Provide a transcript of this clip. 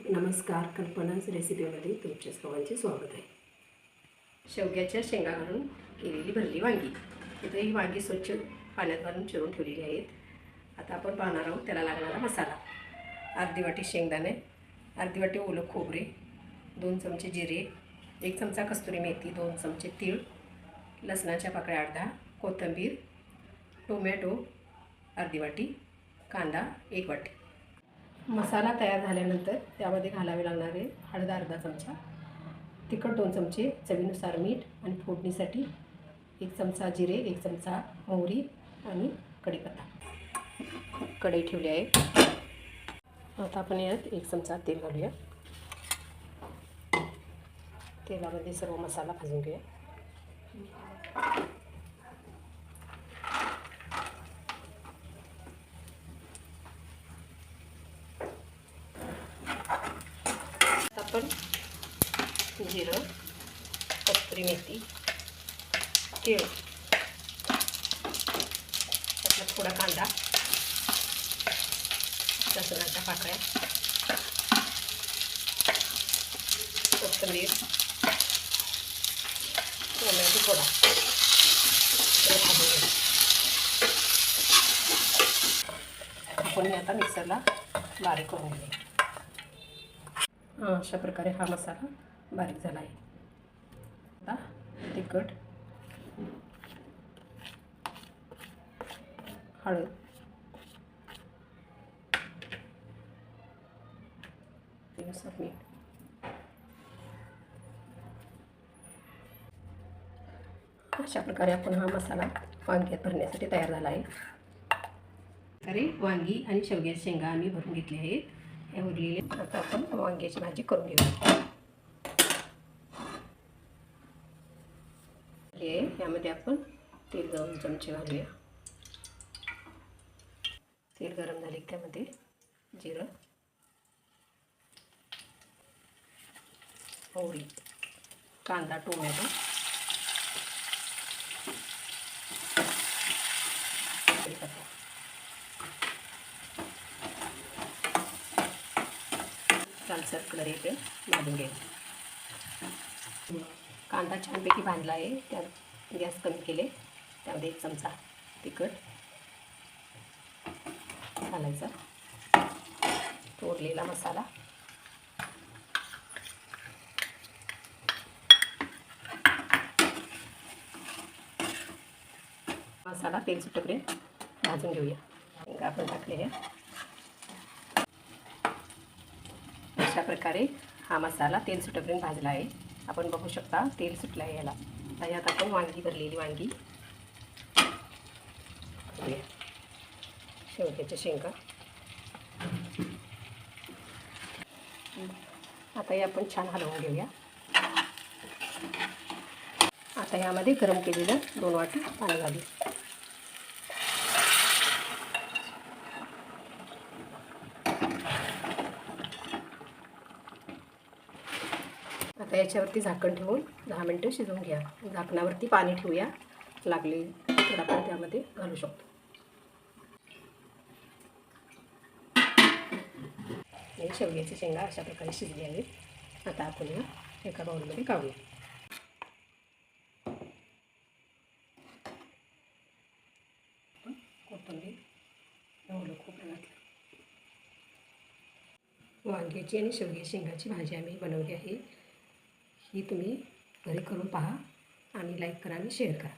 नमस्कार, कल्पनाच रेसिपीमध्ये तुमच्या सर्वांचे स्वागत आहे. शेवग्याच्या शेंगा घालून केलेली भरली वांगी. इथे ही वांगी स्वच्छ पाण्यात घालून चिरून ठेवलेली आहेत. आता आपण पाहणार आहोत त्याला लागणारा मसाला. अर्धी वाटी शेंगदाणे, अर्धी वाटी ओलं खोबरे, 2 चमचे जिरे, 1 चमचा कस्तुरी मेथी, 2 चमचे तीळ, लसणाच्या पाकळ्या 8-10, कोथिंबीर, टोमॅटो अर्धी वाटी, कांदा 1 वाटी. मसाला तयार झाल्यानंतर त्यामध्ये घालावे लागणारे हळद अर्धा चमचा, तिखट 2 चमचे, चवीनुसार मीठ आणि फोडणीसाठी 1 चमचा जिरे, 1 चमचा मोहरी आणि कढीपत्ता. कढई ठेवली आहे. आता आपण यात 1 चमचा तेल घालूया. तेलामध्ये सर्व मसाला भाजून घेऊया. आपण जिरं, कस्तुरी मेथी, तीळ, त्यातला थोडा कांदा, लसणाच्या पाकळ्या, कोथिंबीर, टोमॅटो थोडा भाजून घेऊ. आपण आता मिक्सरला बारीक करून घेऊ. अशा प्रकारे हा मसाला बारीक झाला आहे. आता तिखट, हळद, चवीनुसार मीठ, अशा प्रकारे आपण हा मसाला वांग्यात भरण्यासाठी तयार झाला आहे. अरे वांगी आणि शेवग्याच्या शेंगा आम्ही भरून घेतले आहेत. हे उरलेले आता आपण वांग्याची भाजी करून घेऊया. यामध्ये आपण तेल 2 चमचे घालूया. तेल गरम झाले की त्यामध्ये जिरं, मोहरी, कांदा, टोमॅटो, कढीपत्ता, लालसर कलर येते भाजून घ्यायचं. कांदा छानपैकी भाजला आहे. त्यात गॅस कमी केले. त्यामध्ये 1 चमचा तिखट घालायचा, तोडलेला मसाला, मसाला तेल सुटेपर्यंत भाजून घेऊया. शेंगा आपण टाकले आहे. अशा प्रकारे हा मसाला तेल सुटेपर्यंत भाजला आहे. आपण बघू शकता तेल सुटलं आहे याला. आता यात आपण वांगी भरलेली वांगी, शेवग्याच्या शेंगा, आता हे आपण छान हलवून घेऊया. आता यामध्ये गरम केलेलं 2 वाटी पाणी घालू. आता याच्यावरती झाकण ठेवून 10 मिनिटं शिजवून घ्या. झाकणावरती पाणी ठेवूया. लागले तर आपण त्यामध्ये घालू शकतो. हे शेवग्याची शेंगा अशा प्रकारे शिजली आहेत. आता आपण या एका बाउलमध्ये काढूया. कोथिंबीर, ओलं खोबरं घातलं. वांग्याची आणि शेवग्याच्या शेंगाची भाजी आम्ही बनवली आहे. ही तुम्ही घरी करून पहा आणि लाईक करा आणि शेअर करा.